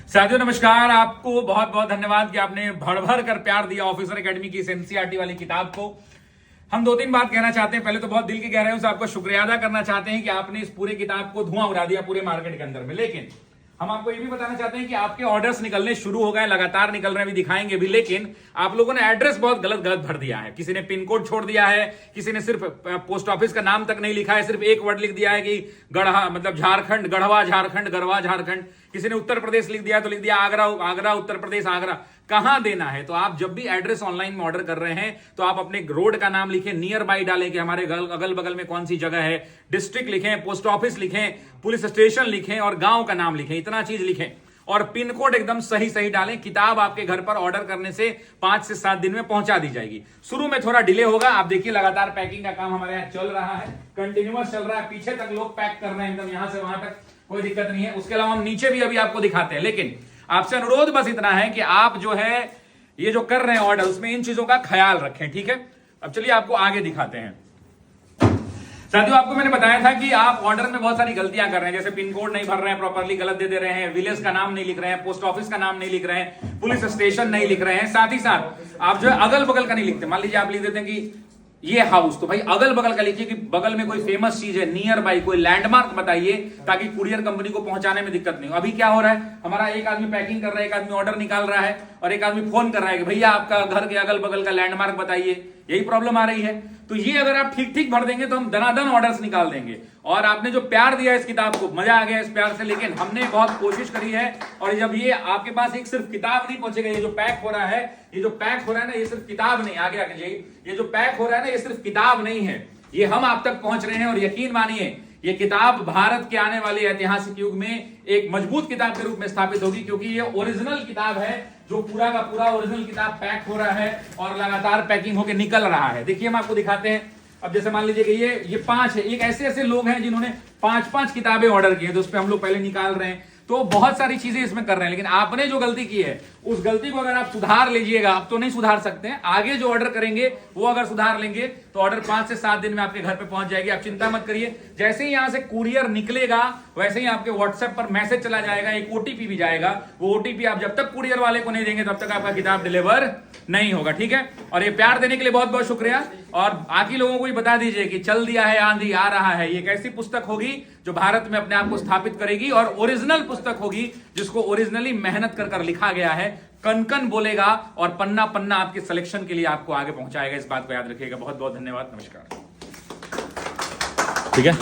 साथियों नमस्कार, आपको बहुत बहुत धन्यवाद कि आपने भर भर कर प्यार दिया ऑफिसर एकेडमी की इस एनसीईआरटी वाली किताब को। हम दो तीन बात कहना चाहते हैं। पहले तो बहुत दिल की गहराइयों से आपको शुक्रिया अदा करना चाहते हैं कि आपने इस पूरे किताब को धुआं उड़ा दिया पूरे मार्केट के अंदर में। लेकिन हम आपको ये भी बताना चाहते हैं कि आपके ऑर्डर्स निकलने शुरू हो गए, लगातार निकल रहे हैं, अभी दिखाएंगे भी। लेकिन आप लोगों ने एड्रेस बहुत गलत गलत भर दिया है। किसी ने पिन कोड छोड़ दिया है, किसी ने सिर्फ पोस्ट ऑफिस का नाम तक नहीं लिखा है, सिर्फ एक वर्ड लिख दिया है कि गढ़ा मतलब झारखंड, गढ़वा झारखंड, गढ़वा झारखंड। किसी ने उत्तर प्रदेश लिख दिया तो लिख दिया आगरा, आगरा उत्तर प्रदेश, आगरा। कहां देना है? तो आप जब भी एड्रेस ऑनलाइन में ऑर्डर कर रहे हैं तो आप अपने रोड का नाम लिखें, नियर बाई डालें कि हमारे अगल बगल में कौन सी जगह है, डिस्ट्रिक्ट लिखें, पोस्ट ऑफिस लिखें, पुलिस स्टेशन लिखें और गांव का नाम लिखें। इतना चीज लिखें और पिन कोड एकदम सही सही डालें। किताब आपके घर पर ऑर्डर करने से 5 से 7 दिन में पहुंचा दी जाएगी। शुरू में थोड़ा डिले होगा। आप देखिए लगातार पैकिंग का काम हमारे यहाँ चल रहा है, कंटिन्यूअस चल रहा है। पीछे तक लोग पैक कर रहे हैं, एकदम यहां से वहां तक, कोई दिक्कत नहीं है। उसके अलावा हम नीचे भी अभी आपको दिखाते हैं। लेकिन आपसे अनुरोध बस इतना है कि आप जो है ये जो कर रहे हैं ऑर्डर, उसमें इन चीजों का ख्याल रखें, ठीक है। अब चलिए आपको आगे दिखाते हैं। साथियों आपको मैंने बताया था कि आप ऑर्डर में बहुत सारी गलतियां कर रहे हैं, जैसे पिन कोड नहीं भर रहे हैं, प्रॉपर्ली गलत दे रहे हैं, विलेज का नाम नहीं लिख रहे हैं, पोस्ट ऑफिस का नाम नहीं लिख रहे हैं, पुलिस स्टेशन नहीं लिख रहे हैं। साथ ही साथ आप जो है अगल बगल का नहीं लिखते। मान लीजिए आप लिख देते हैं कि ये हाउस, तो भाई अगल बगल का लिखिए कि बगल में कोई फेमस चीज है, नियर बाई कोई लैंडमार्क बताइए, ताकि कुरियर कंपनी को पहुंचाने में दिक्कत नहीं हो। अभी क्या हो रहा है, हमारा एक आदमी पैकिंग कर रहा है, एक आदमी ऑर्डर निकाल रहा है और एक आदमी फोन कर रहा है कि भैया आपका घर के अगल बगल का लैंडमार्क बताइए। यही प्रॉब्लम आ रही है। तो ये अगर आप ठीक ठीक भर देंगे तो हम दनादन ऑर्डर्स निकाल देंगे। और आपने जो प्यार दिया इस किताब को, मजा आ गया इस प्यार से। लेकिन हमने बहुत कोशिश करी है और जब ये आपके पास एक सिर्फ किताब नहीं पहुंचेगा, ये जो पैक हो रहा है, ये जो पैक हो रहा है ना, ये सिर्फ किताब नहीं, आगे आगे जाइए, ये जो पैक हो रहा है ना, ये सिर्फ किताब नहीं है, ये हम आप तक पहुंच रहे हैं। और यकीन मानिए ये किताब भारत के आने वाले ऐतिहासिक युग में एक मजबूत किताब के रूप में स्थापित होगी, क्योंकि ये ओरिजिनल किताब है, जो पूरा का पूरा ओरिजिनल किताब पैक हो रहा है और लगातार पैकिंग होकर निकल रहा है। देखिए हम आपको दिखाते हैं। अब जैसे मान लीजिए कि ये 5 है, एक ऐसे ऐसे लोग हैं जिन्होंने 5-5 किताबें ऑर्डर की है, तो उस पर हम लोग पहले निकाल रहे हैं। तो बहुत सारी चीजें इसमें कर रहे हैं। लेकिन आपने जो गलती की है उस गलती को अगर आप सुधार लीजिएगा, अब तो नहीं सुधार सकते हैं, आगे जो ऑर्डर करेंगे वो अगर सुधार लेंगे तो ऑर्डर 5 से 7 दिन में आपके घर पे पहुंच जाएगी। आप चिंता मत करिए। जैसे ही यहां से कुरियर निकलेगा वैसे ही आपके व्हाट्सएप पर मैसेज चला जाएगा, एक ओटीपी भी जाएगा। वो ओटीपी आप जब तक कुरियर वाले को नहीं देंगे तब तक आपका किताब डिलीवर नहीं होगा, ठीक है। और ये प्यार देने के लिए बहुत बहुत शुक्रिया। और बाकी लोगों को भी बता दीजिए कि चल दिया है आंधी आ रहा है, ये एक ऐसी पुस्तक होगी जो भारत में अपने आप को स्थापित करेगी और ओरिजिनल पुस्तक होगी जिसको ओरिजिनली मेहनत कर कर लिखा गया है। कन कन बोलेगा और पन्ना पन्ना आपके सिलेक्शन के लिए आपको आगे पहुंचाएगा। इस बात को याद रखिएगा। बहुत बहुत धन्यवाद, नमस्कार, ठीक है।